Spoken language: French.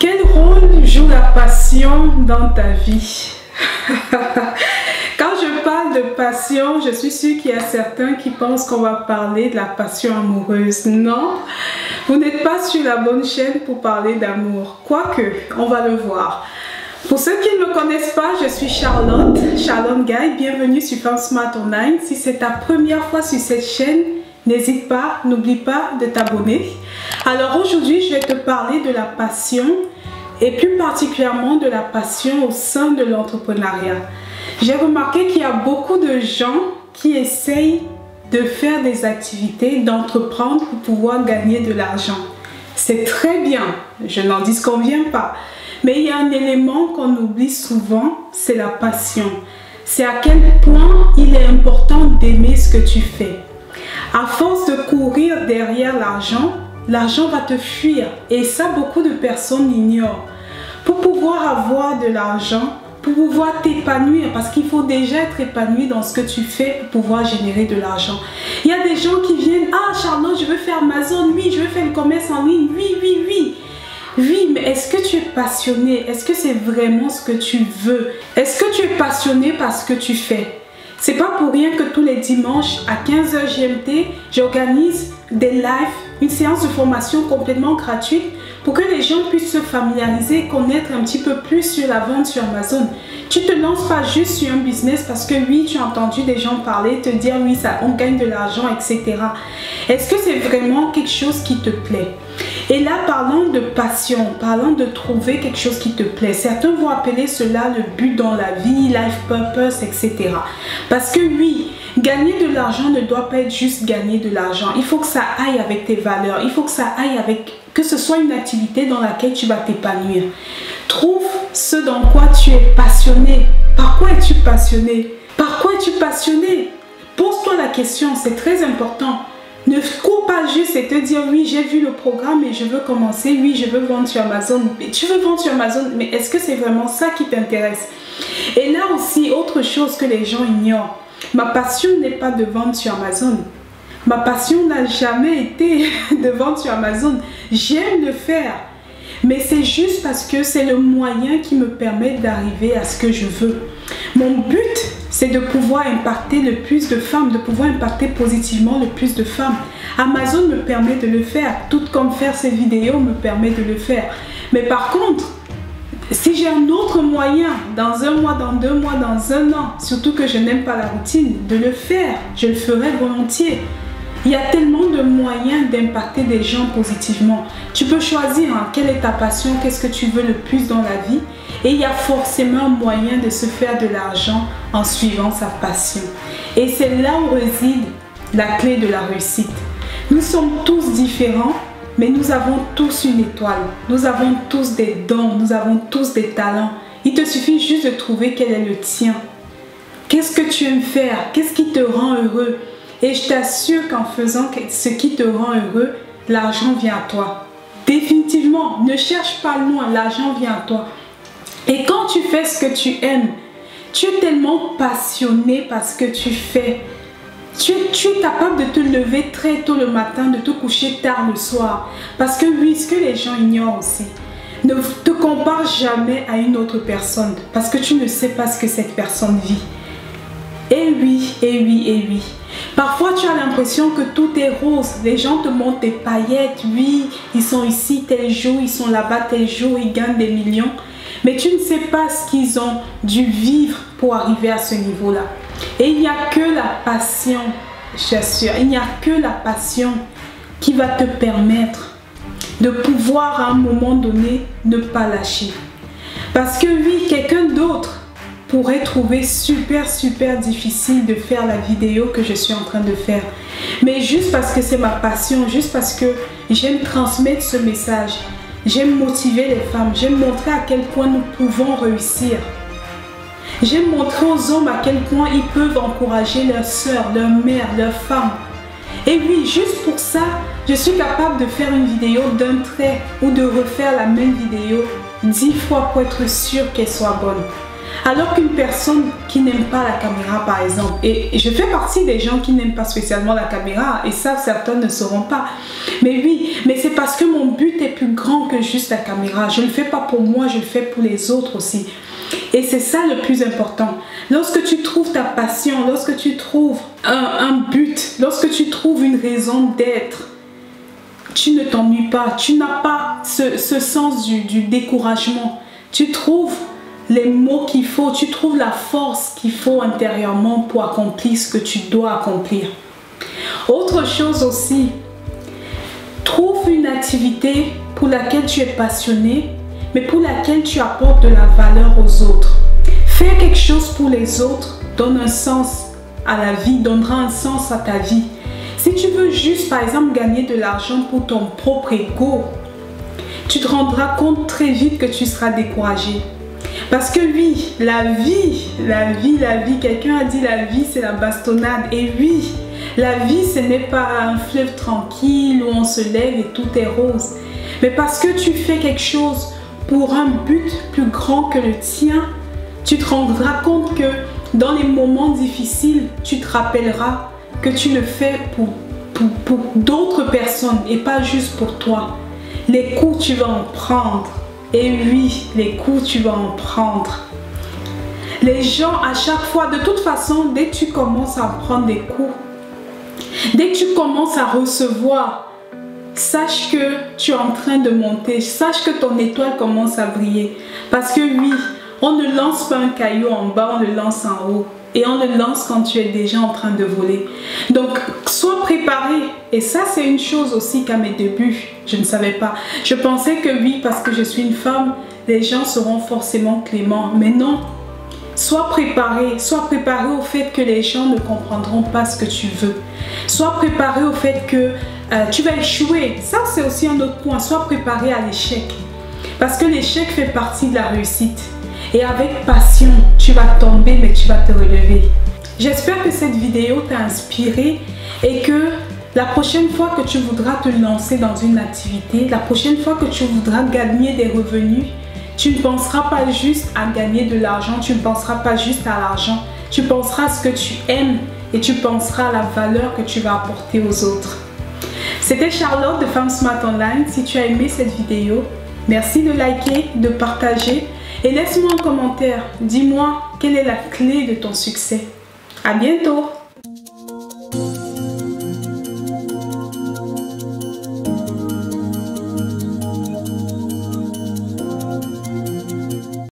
Quel rôle joue la passion dans ta vie? Quand je parle de passion, je suis sûre qu'il y a certains qui pensent qu'on va parler de la passion amoureuse. Non, vous n'êtes pas sur la bonne chaîne pour parler d'amour. Quoique, on va le voir. Pour ceux qui ne me connaissent pas, je suis Charlotte Guy. Bienvenue sur Femme Smart Online. Si c'est ta première fois sur cette chaîne, n'hésite pas, n'oublie pas de t'abonner. Alors aujourd'hui, je vais te parler de la passion et plus particulièrement de la passion au sein de l'entrepreneuriat. J'ai remarqué qu'il y a beaucoup de gens qui essayent de faire des activités, d'entreprendre pour pouvoir gagner de l'argent. C'est très bien, je n'en disconviens pas. Mais il y a un élément qu'on oublie souvent, c'est la passion. C'est à quel point il est important d'aimer ce que tu fais. À force de courir derrière l'argent, l'argent va te fuir. Et ça, beaucoup de personnes l'ignorent. Pour pouvoir avoir de l'argent, pour pouvoir t'épanouir, parce qu'il faut déjà être épanoui dans ce que tu fais pour pouvoir générer de l'argent. Il y a des gens qui viennent, « Ah Charlotte, je veux faire Amazon, oui, je veux faire le commerce en ligne, oui, oui, oui. » Oui, mais est-ce que tu es passionné? Est-ce que c'est vraiment ce que tu veux? Est-ce que tu es passionné par ce que tu fais? C'est pas pour rien que tous les dimanches à 15h GMT, j'organise des lives, une séance de formation complètement gratuite pour que les gens puissent se familiariser, connaître un petit peu plus sur la vente sur Amazon. Tu te lances pas juste sur un business parce que oui, tu as entendu des gens parler, te dire oui, ça, on gagne de l'argent, etc. Est-ce que c'est vraiment quelque chose qui te plaît? Et là, parlons de passion, parlons de trouver quelque chose qui te plaît. Certains vont appeler cela le but dans la vie, life purpose, etc. Parce que oui, gagner de l'argent ne doit pas être juste gagner de l'argent. Il faut que ça aille avec tes valeurs. Il faut que ça aille avec, que ce soit une activité dans laquelle tu vas t'épanouir. Trouve ce dans quoi tu es passionné. Par quoi es-tu passionné? Par quoi es-tu passionné? Pose-toi la question, c'est très important. Ne cours pas juste et te dire oui, j'ai vu le programme et je veux commencer, oui, je veux vendre sur Amazon. Mais tu veux vendre sur Amazon, mais est-ce que c'est vraiment ça qui t'intéresse? Et là aussi, autre chose que les gens ignorent, ma passion n'est pas de vendre sur Amazon. Ma passion n'a jamais été de vendre sur Amazon. J'aime le faire, mais c'est juste parce que c'est le moyen qui me permet d'arriver à ce que je veux. Mon but, c'est de pouvoir impacter le plus de femmes, de pouvoir impacter positivement le plus de femmes. Amazon me permet de le faire, tout comme faire ces vidéos me permet de le faire. Mais par contre, si j'ai un autre moyen, dans un mois, dans 2 mois, dans 1 an, surtout que je n'aime pas la routine, de le faire, je le ferai volontiers. Il y a tellement de moyens d'impacter des gens positivement. Tu peux choisir quelle est ta passion, qu'est-ce que tu veux le plus dans la vie. Et il y a forcément un moyen de se faire de l'argent en suivant sa passion. Et c'est là où réside la clé de la réussite. Nous sommes tous différents, mais nous avons tous une étoile. Nous avons tous des dons, nous avons tous des talents. Il te suffit juste de trouver quel est le tien. Qu'est-ce que tu aimes faire? Qu'est-ce qui te rend heureux? Et je t'assure qu'en faisant ce qui te rend heureux, l'argent vient à toi. Définitivement, ne cherche pas loin, l'argent vient à toi. Et quand tu fais ce que tu aimes, tu es tellement passionné par ce que tu fais. Tu es capable de te lever très tôt le matin, de te coucher tard le soir. Parce que oui, ce que les gens ignorent aussi, ne te compare jamais à une autre personne. Parce que tu ne sais pas ce que cette personne vit. Et oui, et oui, et oui. Parfois, tu as l'impression que tout est rose. Les gens te montrent des paillettes. Oui, ils sont ici tel jour, ils sont là-bas tel jour, ils gagnent des millions. Mais tu ne sais pas ce qu'ils ont dû vivre pour arriver à ce niveau-là. Et il n'y a que la passion, j'assure, il n'y a que la passion qui va te permettre de pouvoir à un moment donné ne pas lâcher. Parce que oui, quelqu'un d'autre pourrait trouver super difficile de faire la vidéo que je suis en train de faire. Mais juste parce que c'est ma passion, juste parce que j'aime transmettre ce message, j'aime motiver les femmes, j'aime montrer à quel point nous pouvons réussir. J'aime montrer aux hommes à quel point ils peuvent encourager leurs sœurs, leurs mères, leurs femmes. Et oui, juste pour ça, je suis capable de faire une vidéo d'un trait ou de refaire la même vidéo 10 fois pour être sûre qu'elle soit bonne. Alors qu'une personne qui n'aime pas la caméra, par exemple, et je fais partie des gens qui n'aiment pas spécialement la caméra, et ça, certains ne sauront pas. Mais oui, mais c'est parce que mon but est plus grand que juste la caméra. Je ne le fais pas pour moi, je le fais pour les autres aussi. Et c'est ça le plus important. Lorsque tu trouves ta passion, lorsque tu trouves un but, lorsque tu trouves une raison d'être, tu ne t'ennuies pas, tu n'as pas ce sens du découragement. Tu trouves les mots qu'il faut, tu trouves la force qu'il faut intérieurement pour accomplir ce que tu dois accomplir. Autre chose aussi, trouve une activité pour laquelle tu es passionné, mais pour laquelle tu apportes de la valeur aux autres. Faire quelque chose pour les autres donne un sens à la vie, donnera un sens à ta vie. Si tu veux juste, par exemple, gagner de l'argent pour ton propre ego, tu te rendras compte très vite que tu seras découragé. Parce que oui, la vie, quelqu'un a dit la vie c'est la bastonnade. Et oui, la vie ce n'est pas un fleuve tranquille où on se lève et tout est rose. Mais parce que tu fais quelque chose pour un but plus grand que le tien, tu te rendras compte que dans les moments difficiles, tu te rappelleras que tu le fais pour d'autres personnes et pas juste pour toi. Les coups, tu vas en prendre. Et oui, les coups, tu vas en prendre. Les gens, à chaque fois, de toute façon, dès que tu commences à prendre des coups, dès que tu commences à recevoir, sache que tu es en train de monter. Sache que ton étoile commence à briller. Parce que oui, on ne lance pas un caillou en bas, on le lance en haut. Et on le lance quand tu es déjà en train de voler. Donc, sois préparé. Et ça, c'est une chose aussi qu'à mes débuts, je ne savais pas. Je pensais que oui, parce que je suis une femme, les gens seront forcément cléments. Mais non. Sois préparé au fait que les gens ne comprendront pas ce que tu veux. Sois préparé au fait que tu vas échouer. Ça, c'est aussi un autre point. Sois préparé à l'échec. Parce que l'échec fait partie de la réussite. Et avec passion, tu vas tomber, mais tu vas te relever. J'espère que cette vidéo t'a inspiré et que la prochaine fois que tu voudras te lancer dans une activité, la prochaine fois que tu voudras gagner des revenus, tu ne penseras pas juste à gagner de l'argent, tu ne penseras pas juste à l'argent, tu penseras à ce que tu aimes et tu penseras à la valeur que tu vas apporter aux autres. C'était Charlotte de Femme Smart Online. Si tu as aimé cette vidéo, merci de liker, de partager. Et laisse-moi un commentaire, dis-moi quelle est la clé de ton succès. À bientôt!